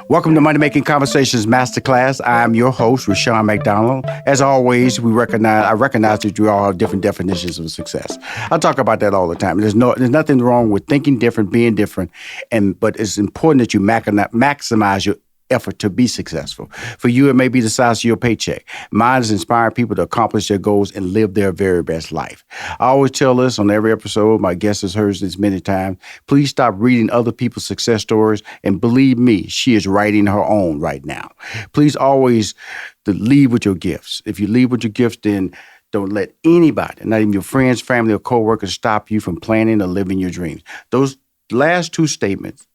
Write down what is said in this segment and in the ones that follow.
Welcome to Money Making Conversations Masterclass. I'm your host, Rashawn McDonald. As always, I recognize that you all have different definitions of success. I talk about that all the time. There's nothing wrong with thinking different, being different, but it's important that you maximize your effort to be successful. For you, it may be the size of your paycheck. Mine is inspiring people to accomplish their goals and live their very best life. I always tell this on every episode. My guest has heard this many times. Please stop reading other people's success stories, and believe me, she is writing her own right now. Please always lead with your gifts. If you lead with your gifts, then don't let anybody, not even your friends, family, or coworkers, stop you from planning or living your dreams. Those last two statements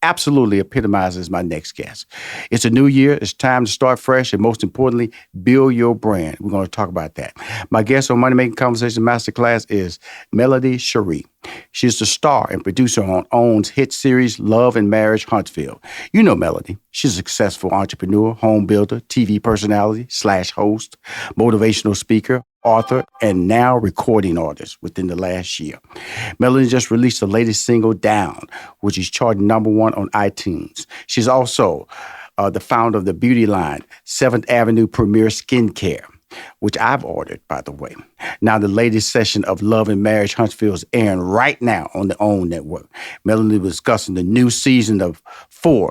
absolutely epitomizes my next guest. It's a new year. It's time to start fresh and, most importantly, build your brand. We're going to talk about that. My guest on Money Making Conversation Masterclass is Melody Shari. She's the star and producer on OWN's hit series Love and Marriage Huntsville. You know Melody. She's a successful entrepreneur, home builder, TV personality / host, motivational speaker, author, and now recording artist within the last year. Melody just released the latest single, Down, which is charting #1 on iTunes. She's also the founder of the beauty line, 7th Avenue Premier Skincare, which I've ordered, by the way. Now, the latest session of Love and Marriage Huntsville is airing right now on the OWN network. Melody was discussing the new season of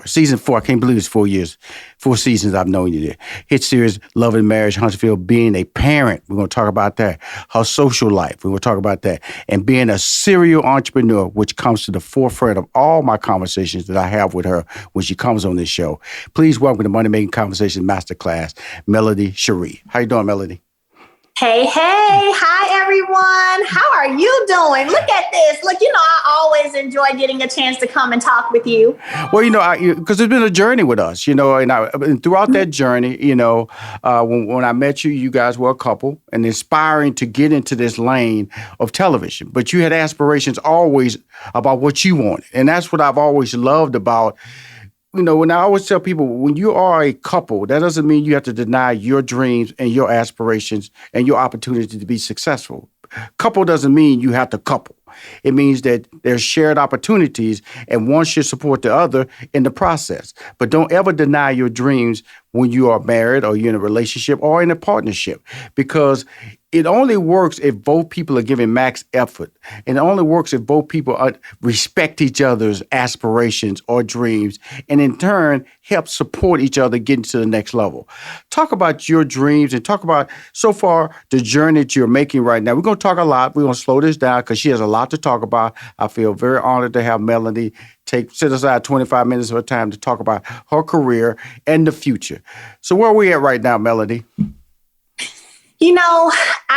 Season 4, I can't believe it's 4 years, 4 seasons I've known you there. Hit series Love and Marriage Huntsville, being a parent, we're going to talk about that. Her social life, we're going to talk about that. And being a serial entrepreneur, which comes to the forefront of all my conversations that I have with her when she comes on this show. Please welcome to Money Making Conversation Masterclass, Melody Shari. How you doing, Melody? Hey, hi everyone. How are you doing? Look at this. Look, I always enjoy getting a chance to come and talk with you. Well, because it's been a journey with us, and throughout that journey, when I met you, you guys were a couple and inspiring to get into this lane of television. But you had aspirations always about what you wanted. And that's what I've always loved about. When I always tell people, when you are a couple, that doesn't mean you have to deny your dreams and your aspirations and your opportunity to be successful. Couple doesn't mean you have to couple. It means that there's shared opportunities and one should support the other in the process. But don't ever deny your dreams when you are married or you're in a relationship or in a partnership, because it only works if both people are giving max effort. And it only works if both people respect each other's aspirations or dreams, and in turn help support each other getting to the next level. Talk about your dreams and talk about, so far, the journey that you're making right now. We're going to talk a lot. We're going to slow this down because she has a lot to talk about. I feel very honored to have Melody set aside 25 minutes of her time to talk about her career and the future. So where are we at right now, Melody?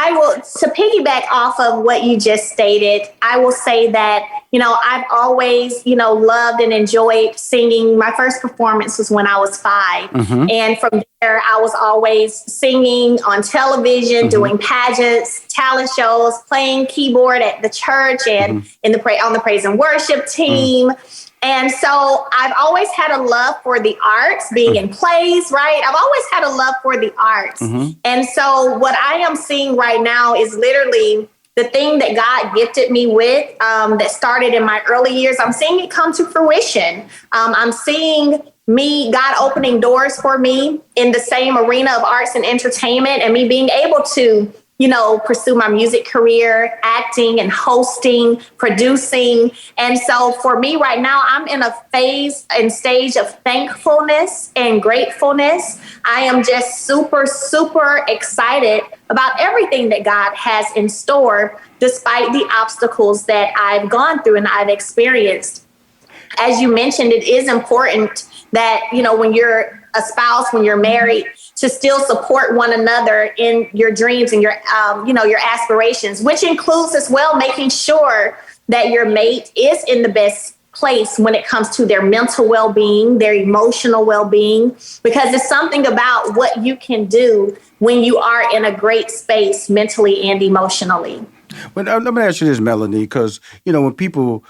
I will, to piggyback off of what you just stated, I will say that, I've always, loved and enjoyed singing. My first performance was when I was 5. Mm-hmm. And from there, I was always singing on television, mm-hmm. doing pageants, talent shows, playing keyboard at the church and mm-hmm. on the praise and worship team. Mm-hmm. And so I've always had a love for the arts, being in plays, right? I've always had a love for the arts. Mm-hmm. And so what I am seeing right now is literally the thing that God gifted me with that started in my early years. I'm seeing it come to fruition. I'm seeing God opening doors for me in the same arena of arts and entertainment, and me being able to pursue my music career, acting and hosting, producing. And so for me right now, I'm in a phase and stage of thankfulness and gratefulness. I am just super, super excited about everything that God has in store, despite the obstacles that I've gone through and I've experienced. As you mentioned, it is important that, when you're a spouse, when you're married, to still support one another in your dreams and your aspirations, which includes as well making sure that your mate is in the best place when it comes to their mental well-being, their emotional well-being, because it's something about what you can do when you are in a great space mentally and emotionally. Well, let me ask you this, Melanie, because, when people,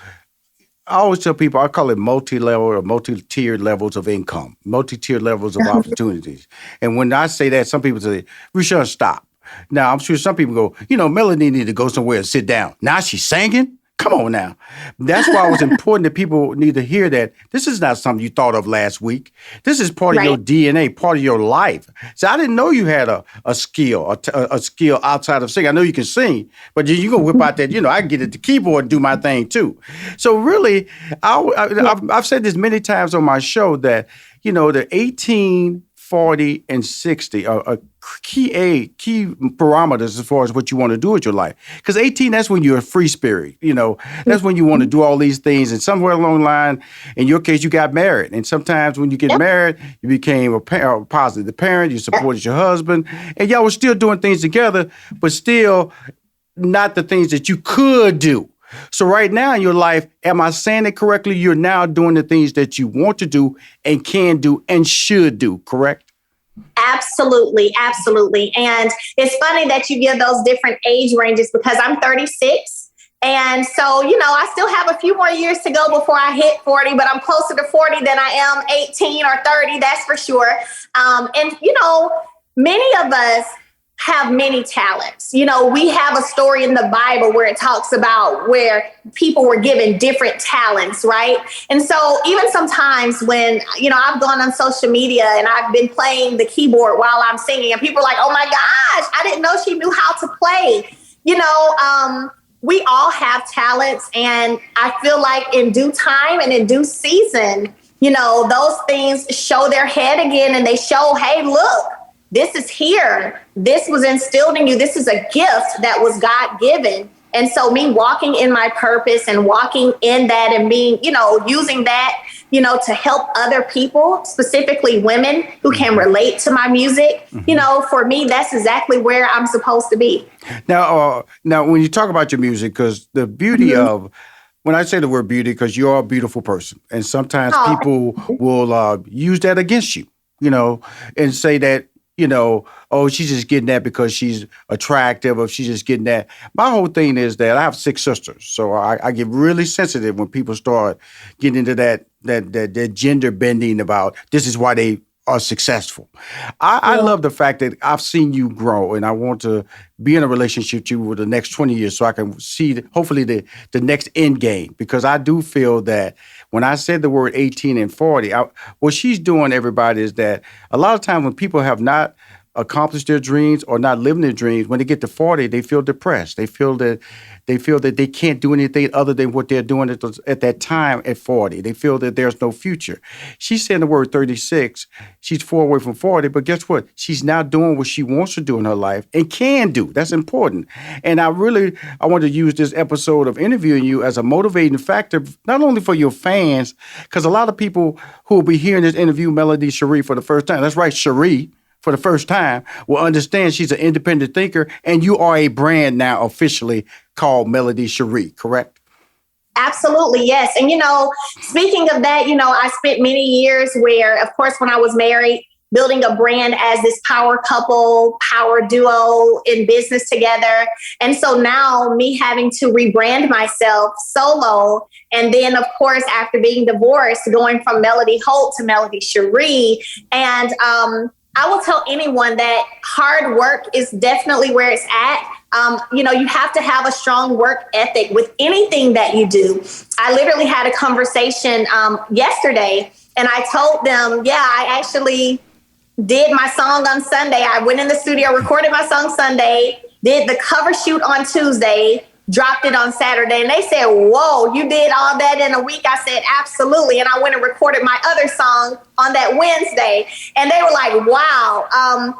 I always tell people, I call it multi-level or multi-tiered levels of income, multi-tiered levels of opportunities. And when I say that, some people say, Rashawn, stop. Now, I'm sure some people go, Melanie need to go somewhere and sit down. Now she's singing? Come on now. That's why it was important that people need to hear that this is not something you thought of last week. This is part of your DNA, part of your life. So I didn't know you had a skill, a skill outside of singing. I know you can sing, but you gonna whip out that, I can get at the keyboard and do my thing too. So really, I've said this many times on my show that, the 18, 40, and 60 are key parameters as far as what you want to do with your life. Because 18, that's when you're a free spirit. That's when you want to do all these things. And somewhere along the line, in your case, you got married. And sometimes when you get married, you became a positive parent. You supported your husband. And y'all were still doing things together, but still not the things that you could do. So right now in your life, am I saying it correctly? You're now doing the things that you want to do and can do and should do, correct? Absolutely. Absolutely. And it's funny that you give those different age ranges because I'm 36. And so, I still have a few more years to go before I hit 40, but I'm closer to 40 than I am 18 or 30, that's for sure. And many of us have many talents. We have a story in the Bible where it talks about where people were given different talents, right? And so even sometimes when, I've gone on social media and I've been playing the keyboard while I'm singing and people are like, oh my gosh, I didn't know she knew how to play. We all have talents, and I feel like in due time and in due season, those things show their head again and they show, hey, look, this is here. This was instilled in you. This is a gift that was God given. And so me walking in my purpose and walking in that and being, using that, to help other people, specifically women who can relate to my music, for me, that's exactly where I'm supposed to be. Now, when you talk about your music, because the beauty of, when I say the word beauty, because you're a beautiful person, and sometimes people will use that against you, and say that, oh, she's just getting that because she's attractive, or she's just getting that. My whole thing is that I have 6 sisters, so I get really sensitive when people start getting into that gender bending about this is why they are successful. I love the fact that I've seen you grow, and I want to be in a relationship with you for the next 20 years so I can see hopefully the next end game, because I do feel that when I said the word 18 and 40, what she's doing, everybody, is that a lot of times when people have not accomplished their dreams or not living their dreams, when they get to 40, they feel depressed. They feel that they can't do anything other than what they're doing at that time at 40. They feel that there's no future. She's saying the word 36. She's far away from 40, but guess what? She's now doing what she wants to do in her life and can do. That's important. And I want to use this episode of interviewing you as a motivating factor, not only for your fans, because a lot of people who will be hearing this interview, Melody Shari, for the first time, that's right, Shari, for the first time, will understand she's an independent thinker, and you are a brand now officially called Melody Shari, correct? Absolutely, yes. And, speaking of that, I spent many years where, of course, when I was married, building a brand as this power couple, power duo in business together. And so now me having to rebrand myself solo. And then, of course, after being divorced, going from Melody Holt to Melody Shari. And, I will tell anyone that hard work is definitely where it's at. You have to have a strong work ethic with anything that you do. I literally had a conversation yesterday, and I told them, I actually did my song on Sunday. I went in the studio, recorded my song Sunday, did the cover shoot on Tuesday, dropped it on Saturday. And they said, whoa, you did all that in a week? I said, absolutely. And I went and recorded my other song on that Wednesday. And they were like, wow.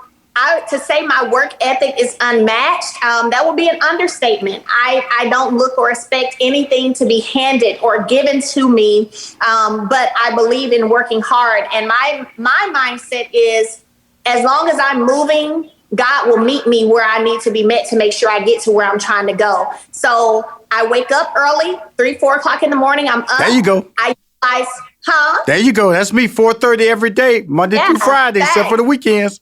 To say my work ethic is unmatched, that would be an understatement. I don't look or expect anything to be handed or given to me, but I believe in working hard. And my mindset is, as long as I'm moving, God will meet me where I need to be met to make sure I get to where I'm trying to go. So I wake up early, 3-4 o'clock in the morning. I'm up. There you go. There you go. That's me, 4:30 every day, Monday through Friday, except for the weekends.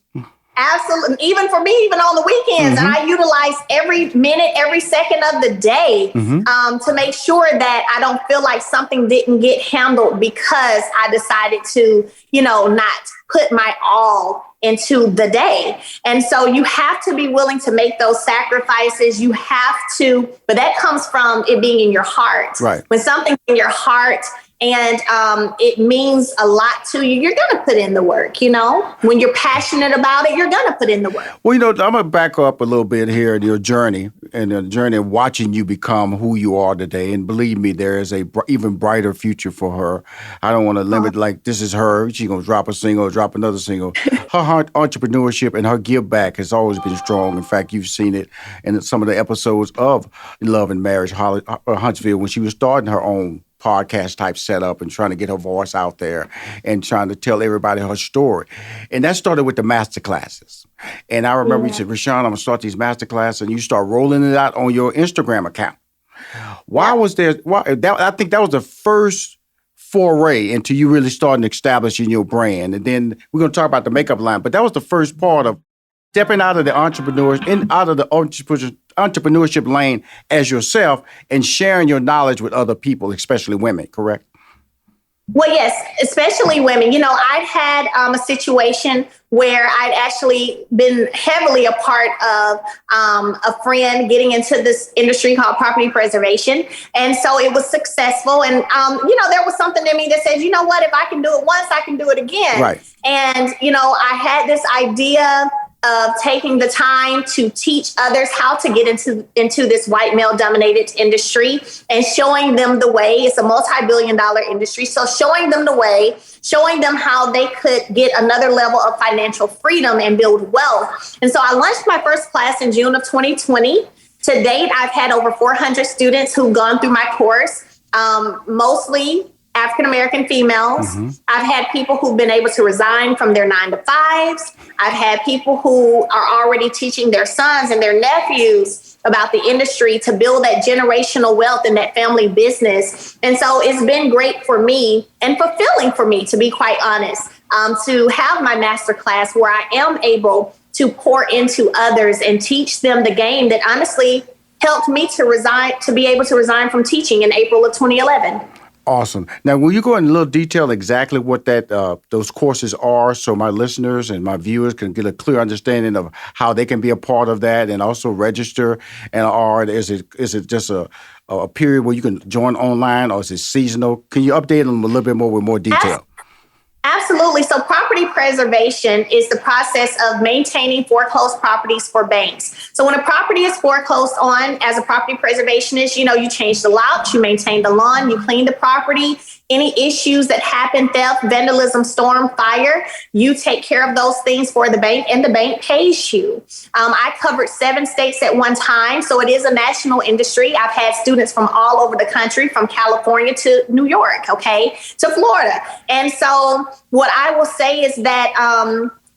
Absolutely. Even for me, even on the weekends, I utilize every minute, every second of the day to make sure that I don't feel like something didn't get handled because I decided to, not put my all into the day. And so you have to be willing to make those sacrifices. You have to, but that comes from it being in your heart. Right. When something's in your heart and it means a lot to you, you're going to put in the work, When you're passionate about it, you're going to put in the work. Well, I'm going to back up a little bit here in your journey and the journey of watching you become who you are today. And believe me, there is a even brighter future for her. I don't want to limit like this is her. She's going to drop a single, drop another single. Her entrepreneurship and her give back has always been strong. In fact, you've seen it in some of the episodes of Love and Marriage Huntsville when she was starting her own podcast type setup and trying to get her voice out there and trying to tell everybody her story. And that started with the master classes. And I remember you said, Rashawn, I'm going to start these master classes, and you start rolling it out on your Instagram account. Why was there, I think that was the first foray into you really starting to establishing your brand. And then we're going to talk about the makeup line, but that was the first part of stepping out of the entrepreneurship lane as yourself and sharing your knowledge with other people, especially women, correct? Well, yes, especially women. I'd had a situation where I'd actually been heavily a part of a friend getting into this industry called property preservation. And so it was successful. And, there was something in me that said, you know what, if I can do it once, I can do it again. Right. And, I had this idea of taking the time to teach others how to get into this white male dominated industry and showing them the way. It's a multi-billion-dollar industry. So showing them the way, showing them how they could get another level of financial freedom and build wealth. And so I launched my first class in June of 2020. To date, I've had over 400 students who've gone through my course, mostly African-American females. Mm-hmm. I've had people who've been able to resign from their 9-to-5s. I've had people who are already teaching their sons and their nephews about the industry to build that generational wealth in that family business. And so it's been great for me and fulfilling for me, to be quite honest, to have my masterclass where I am able to pour into others and teach them the game that honestly helped me to be able to resign from teaching in April of 2011. Awesome. Now, will you go in a little detail exactly what those courses are so my listeners and my viewers can get a clear understanding of how they can be a part of that and also register? And is it just a period where you can join online, or is it seasonal? Can you update them a little bit more with more detail? Absolutely. So property preservation is the process of maintaining foreclosed properties for banks. So when a property is foreclosed on, as a property preservationist, you change the lots, you maintain the lawn, you clean the property. Any issues that happen, theft, vandalism, storm, fire, you take care of those things for the bank, and the bank pays you. I covered 7 states at one time, so it is a national industry. I've had students from all over the country, from California to New York, to Florida. And so what I will say is that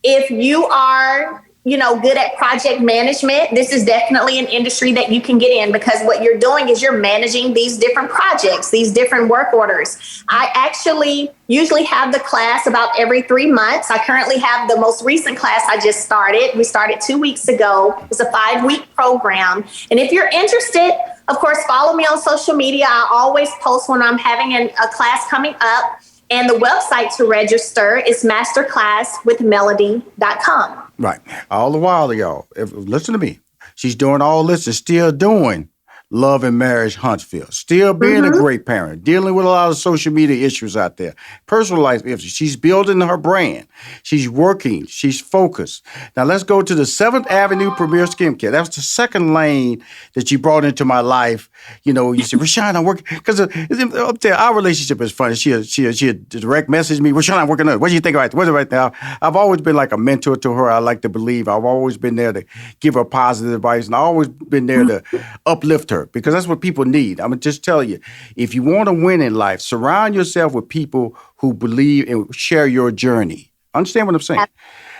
if you are good at project management, this is definitely an industry that you can get in, because what you're doing is you're managing these different projects, these different work orders. I actually usually have the class about every 3 months. I currently have the most recent class I just started. We started 2 weeks ago. It's a 5-week program. And if you're interested, of course, follow me on social media. I always post when I'm having a class coming up. And the website to register is masterclasswithmelody.com. Right. All the while, y'all, listen to me. She's doing all this and still doing Love and Marriage Huntsville, still being a great parent, dealing with a lot of social media issues out there, personal life issues. She's building her brand. She's working. She's focused. Now, let's go to the 7th Avenue Premier Skincare. That was the second lane that you brought into my life. You said, Rashawn, I'm working. Because up there, our relationship is funny. She direct message me, Rashawn, I'm working on it. What do you think about it? What's it right now? I've always been like a mentor to her. I like to believe. I've always been there to give her positive advice, and I've always been there to uplift her, because that's what people need. I'm going to just tell you, if you want to win in life, surround yourself with people who believe and share your journey. Understand what I'm saying?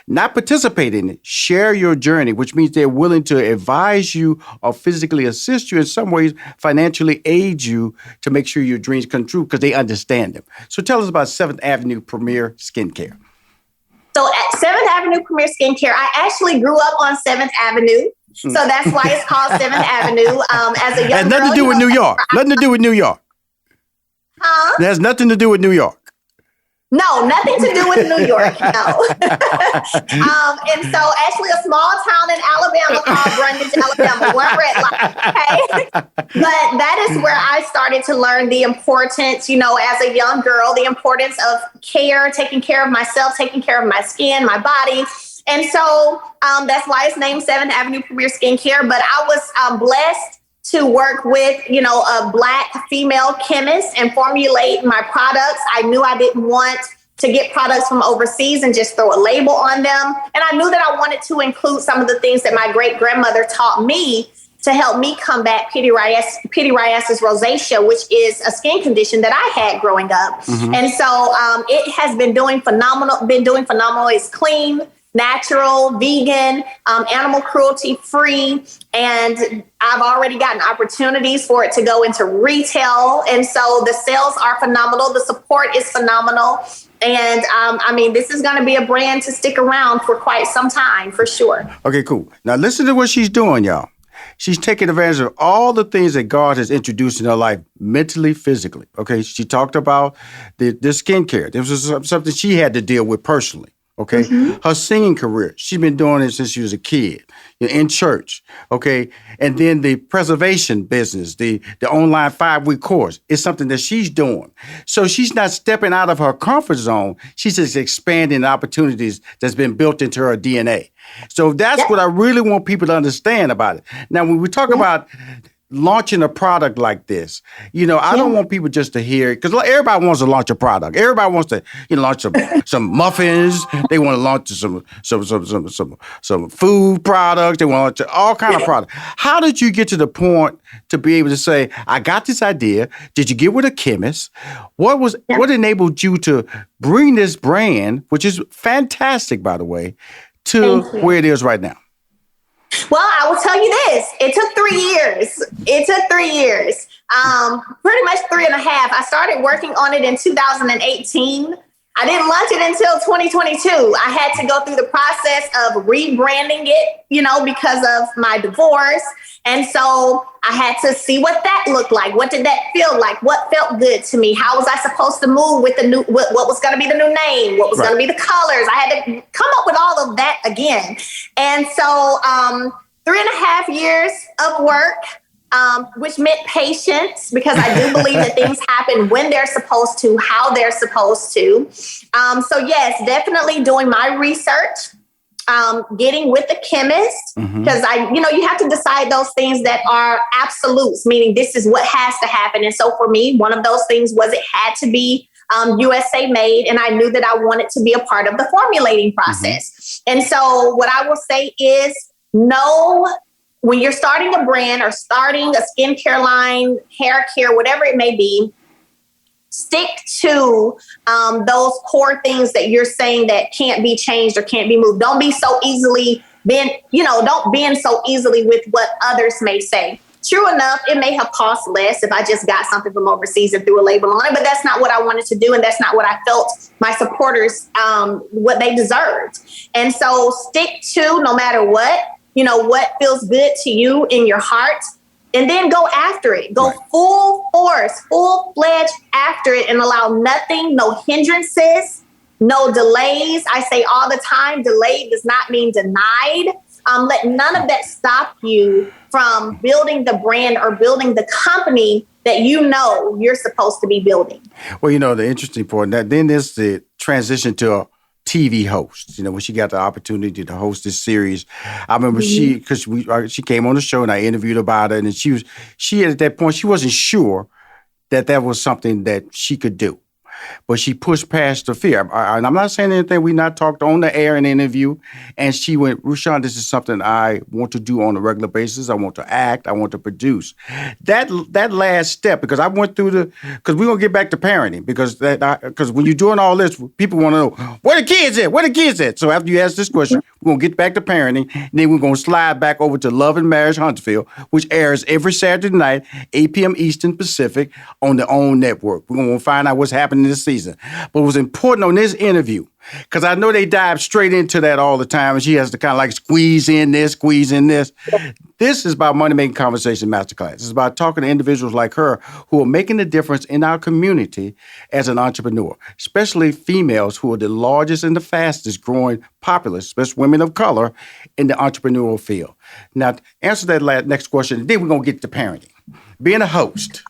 Not participate in it. Share your journey, which means they're willing to advise you or physically assist you, in some ways financially aid you to make sure your dreams come true, because they understand them. So tell us about 7th Avenue Premier Skincare. So at 7th Avenue Premier Skincare, I actually grew up on 7th Avenue. So that's why it's called 7th Avenue. As a young has nothing to do with New York. Nothing to do with New York. Huh? It has nothing to do with New York. No, nothing to do with New York. No. And so actually a small town in Alabama called Brundage, Alabama, one red light. Okay. But that is where I started to learn the importance, as a young girl, the importance of care, taking care of myself, taking care of my skin, my body. And so that's why it's named 7th Avenue Premier Skincare. But I was blessed to work with, a Black female chemist and formulate my products. I knew I didn't want to get products from overseas and just throw a label on them. And I knew that I wanted to include some of the things that my great grandmother taught me to help me combat pityriasis rosacea, which is a skin condition that I had growing up. Mm-hmm. And so it has been doing phenomenal. It's clean, natural, vegan, animal cruelty free. And I've already gotten opportunities for it to go into retail. And so the sales are phenomenal. The support is phenomenal. And this is going to be a brand to stick around for quite some time, for sure. Okay, cool. Now listen to what she's doing, y'all. She's taking advantage of all the things that God has introduced in her life, mentally, physically. Okay, she talked about the skincare. This was something she had to deal with personally. Okay, mm-hmm. Her singing career, she's been doing it since she was a kid, in church. Okay, and then the preservation business, the online 5-week course is something that she's doing. So she's not stepping out of her comfort zone. She's just expanding the opportunities that's been built into her DNA. So that's what I really want people to understand about it. Now, when we talk about launching a product like this, I don't want people just to hear it, because everybody wants to launch a product. Everybody wants to launch some muffins. They want to launch some food products. They want to launch all kind of products. How did you get to the point to be able to say, I got this idea? Did you get with a chemist? What enabled you to bring this brand, which is fantastic, by the way, to where it is right now? Well, I will tell you this. It took 3 years. Pretty much 3.5. I started working on it in 2018. I didn't launch it until 2022. I had to go through the process of rebranding it, because of my divorce. And so I had to see what that looked like. What did that feel like? What felt good to me? How was I supposed to move with the new, what was going to be the new name? What was going to be the colors? I had to come up with all of that again. And so 3.5 years of work, which meant patience, because I do believe that things happen when they're supposed to, how they're supposed to. So yes, definitely doing my research, getting with the chemist, because you have to decide those things that are absolutes, meaning this is what has to happen. And so for me, one of those things was it had to be USA made. And I knew that I wanted to be a part of the formulating process. And so what I will say is, when you're starting a brand or starting a skincare line, hair care, whatever it may be, stick to those core things that you're saying that can't be changed or can't be moved. Don't be so easily don't bend so easily with what others may say. True enough, it may have cost less if I just got something from overseas and threw a label on it, but that's not what I wanted to do. And that's not what I felt my supporters, what they deserved. And so stick to, no matter what feels good to you in your heart, and then go after it. Go full force, full-fledged after it, and allow nothing, no hindrances, no delays. I say all the time, delayed does not mean denied. Let none of that stop you from building the brand or building the company that you're supposed to be building. Well, the interesting part, then there's the transition to a TV host, when she got the opportunity to host this series. I remember she came on the show and I interviewed about it, and she at that point, she wasn't sure that was something that she could do. But she pushed past the fear. And I'm not saying anything. We not talked on the air in the interview. And she went, Rushion, this is something I want to do on a regular basis. I want to act. I want to produce. That last step, because I went through because we're going to get back to parenting. Because when you're doing all this, people want to know, where the kids at? Where the kids at? So after you ask this question, we're going to get back to parenting. And then we're going to slide back over to Love and Marriage Huntsville, which airs every Saturday night, 8 p.m. Eastern Pacific on the OWN network. We're going to find out what's happening this season. But what's important on this interview, because I know they dive straight into that all the time, and she has to kind of like squeeze in this, squeeze in this. This is about Money Making Conversation Masterclass. It's about talking to individuals like her who are making a difference in our community as an entrepreneur, especially females who are the largest and the fastest growing populace, especially women of color, in the entrepreneurial field. Now, answer that next question, then we're going to get to parenting. Being a host.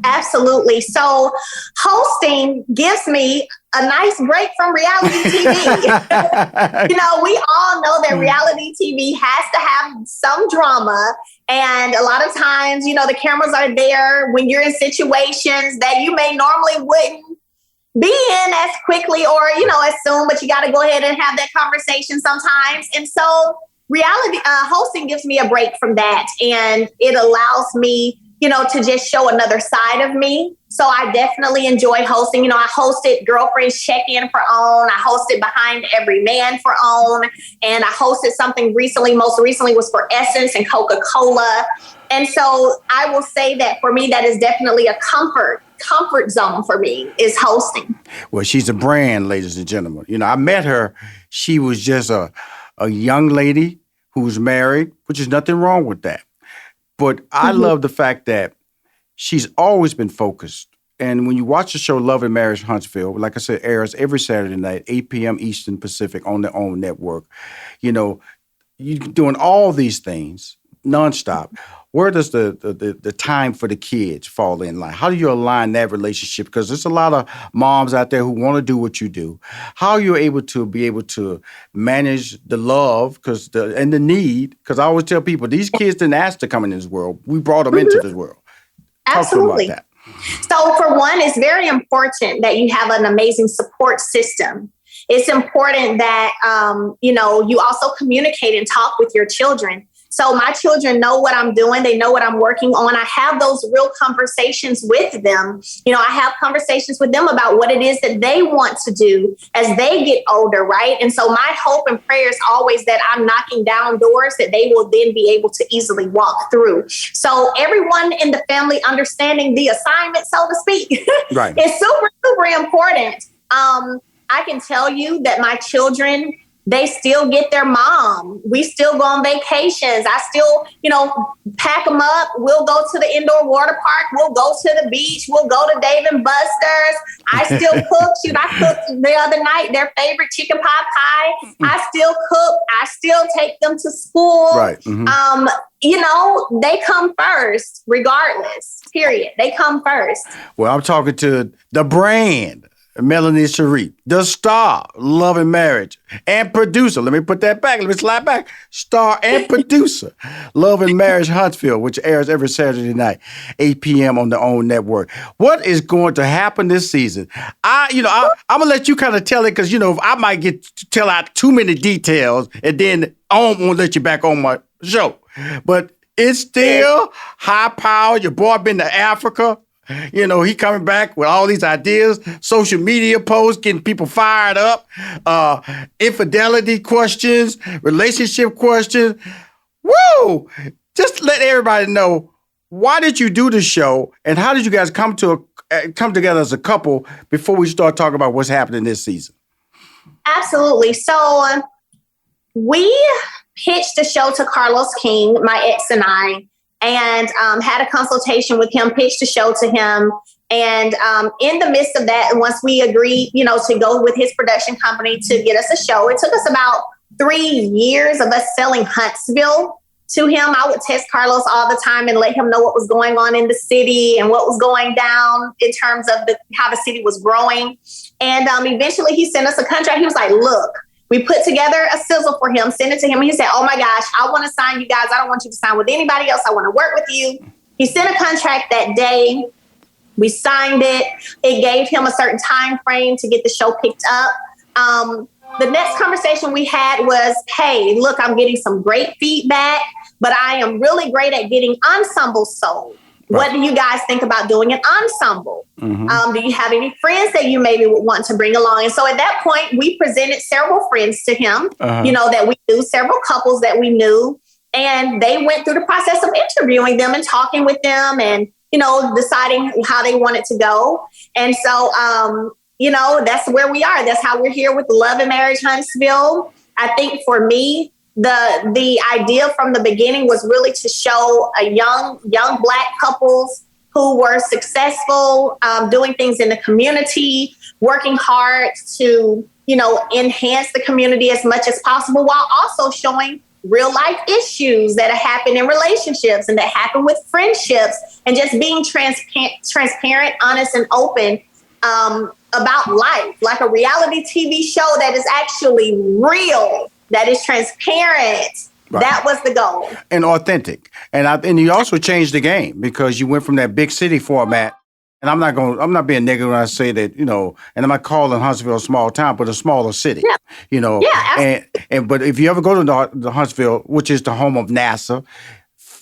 Absolutely. So hosting gives me a nice break from reality TV. We all know that reality TV has to have some drama. And a lot of times, the cameras are there when you're in situations that you may normally wouldn't be in as quickly or, as soon, but you got to go ahead and have that conversation sometimes. And so reality hosting gives me a break from that. And it allows me to just show another side of me. So I definitely enjoy hosting. I hosted Girlfriends Check-In for OWN. I hosted Behind Every Man for OWN. And I hosted something most recently was for Essence and Coca-Cola. And so I will say that for me, that is definitely a comfort zone for me is hosting. Well, she's a brand, ladies and gentlemen. I met her. She was just a young lady who's married, which is nothing wrong with that. But I love the fact that she's always been focused. And when you watch the show Love and Marriage Huntsville, like I said, airs every Saturday night, 8 p.m. Eastern Pacific on their own network. You're doing all these things nonstop. Where does the time for the kids fall in line? How do you align that relationship? Because there's a lot of moms out there who want to do what you do. How are you able to manage the love and the need? Because I always tell people, these kids didn't ask to come into this world. We brought them into this world. Absolutely. Talk to them about that. So for one, it's very important that you have an amazing support system. It's important that, you also communicate and talk with your children. So my children know what I'm doing. They know what I'm working on. I have those real conversations with them. I have conversations with them about what it is that they want to do as they get older, right? And so my hope and prayer is always that I'm knocking down doors that they will then be able to easily walk through. So everyone in the family understanding the assignment, so to speak, right, is super, super important. I can tell you that my children, they still get their mom. We still go on vacations. I still, pack them up. We'll go to the indoor water park. We'll go to the beach. We'll go to Dave & Buster's. I still cook. I cooked the other night their favorite chicken pot pie. I still cook. I still take them to school. Right. They come first, regardless, period. They come first. Well, I'm talking to the brand, Melanie Shari, the star, Love and Marriage, and producer. Let me put that back. Let me slide back. Star and producer, Love and Marriage Huntsville, which airs every Saturday night, 8 p.m. on the OWN network. What is going to happen this season? I'm going to let you kind of tell it because, I might get to tell out too many details and then I won't let you back on my show. But it's still high power. Your boy been to Africa. He coming back with all these ideas, social media posts, getting people fired up, infidelity questions, relationship questions. Woo! Just let everybody know, why did you do the show and how did you guys come together as a couple before we start talking about what's happening this season? Absolutely. So we pitched the show to Carlos King, my ex and I, and had a consultation with him, pitched the show to him. And in the midst of that, once we agreed, to go with his production company to get us a show, it took us about 3 years of us selling Huntsville to him. I would text Carlos all the time and let him know what was going on in the city and what was going down in terms of how the city was growing. And eventually he sent us a contract. He was like, look, we put together a sizzle for him, sent it to him. And he said, oh my gosh, I want to sign you guys. I don't want you to sign with anybody else. I want to work with you. He sent a contract that day. We signed it. It gave him a certain time frame to get the show picked up. The next conversation we had was, hey, look, I'm getting some great feedback, but I am really great at getting ensembles sold. What do you guys think about doing an ensemble? Mm-hmm. Do you have any friends that you maybe would want to bring along? And so at that point, we presented several friends to him, that we knew, several couples that we knew. And they went through the process of interviewing them and talking with them. And deciding how they want it to go. And so, that's where we are. That's how we're here with Love and Marriage Huntsville. I think for me, the idea from the beginning was really to show a young Black couples who were successful, doing things in the community, working hard to, enhance the community as much as possible, while also showing real life issues that happen in relationships and that happen with friendships, and just being transparent, honest, and open about life, like a reality TV show that is actually real, that is transparent. Right. That was the goal. And authentic. And you also changed the game, because you went from that big city format. And I'm not being negative when I say that, and I'm not calling Huntsville a small town, but a smaller city, Yeah. But if you ever go to the Huntsville, which is the home of NASA,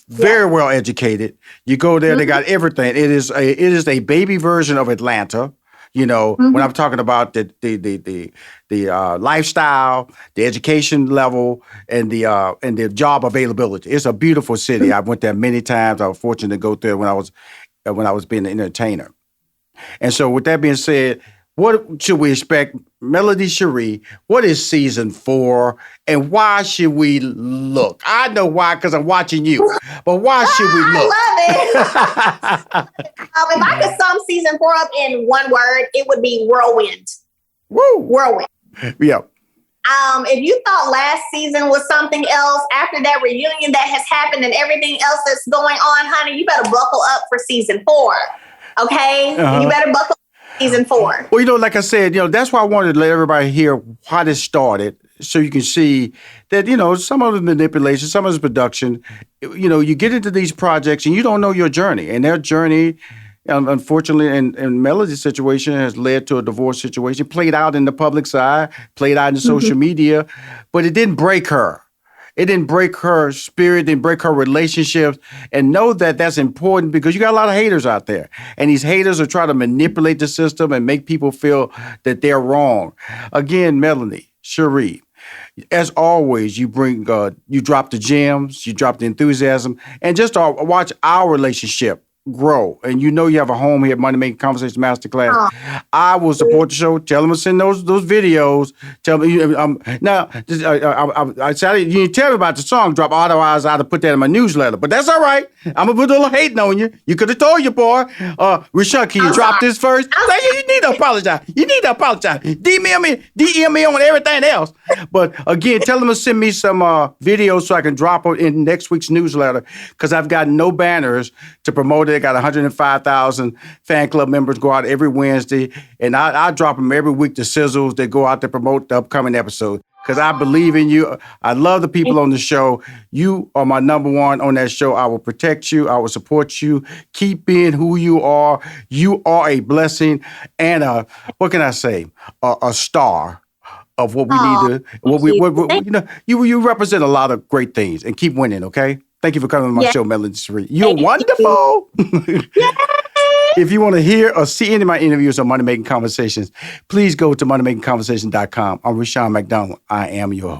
very well educated, you go there, they got everything. It is a baby version of Atlanta. When I'm talking about the lifestyle, the education level, and the job availability. It's a beautiful city. I went there many times. I was fortunate to go there when I was being an entertainer. And so with that being said, what should we expect? Melody, Shari, what is season 4, and why should we look? I know why, because I'm watching you, but why should we look? I love it. If I could sum season 4 up in one word, it would be whirlwind. Woo! Whirlwind. Yeah. If you thought last season was something else, after that reunion that has happened and everything else that's going on, honey, you better buckle up for season 4. Okay? You better buckle up for season 4. Well, like I said, that's why I wanted to let everybody hear how this started, so you can see that, some of the manipulation, some of the production, you get into these projects and you don't know your journey. And their journey, unfortunately, in Melody's situation, has led to a divorce situation, played out in the public side, played out in social media, but it didn't break her. It didn't break her spirit, didn't break her relationships. And know that that's important, because you got a lot of haters out there. And these haters are trying to manipulate the system and make people feel that they're wrong. Again, Melanie, Shari, as always, you drop the gems, you drop the enthusiasm, and just watch our relationship grow. And you have a home here at Money Making Conversations Masterclass. I will support the show. Tell them to send those videos. Tell me now. I said you tell me about the song drop. Otherwise, I'd have put that in my newsletter. But that's all right. I'm gonna put a little hating on you. You could have told your boy, Rashawn, can you drop this first? You need to apologize. DM me on everything else. But again, tell them to send me some videos so I can drop it in next week's newsletter, because I've got no banners to promote it. Got 105,000 fan club members go out every Wednesday, and I drop them every week, the sizzles that go out to promote the upcoming episode, because I believe in you. I love the people on the show. You are my number one on that show. I will protect you. I will support you. Keep being who you are. You are a blessing and what can I say? A star of what we need to. You represent a lot of great things, and keep winning. Okay. Thank you for coming on my show, Melody Shari. You're wonderful. If you want to hear or see any of my interviews on Money Making Conversations, please go to moneymakingconversations.com. I'm Rashawn McDonald. I am your host.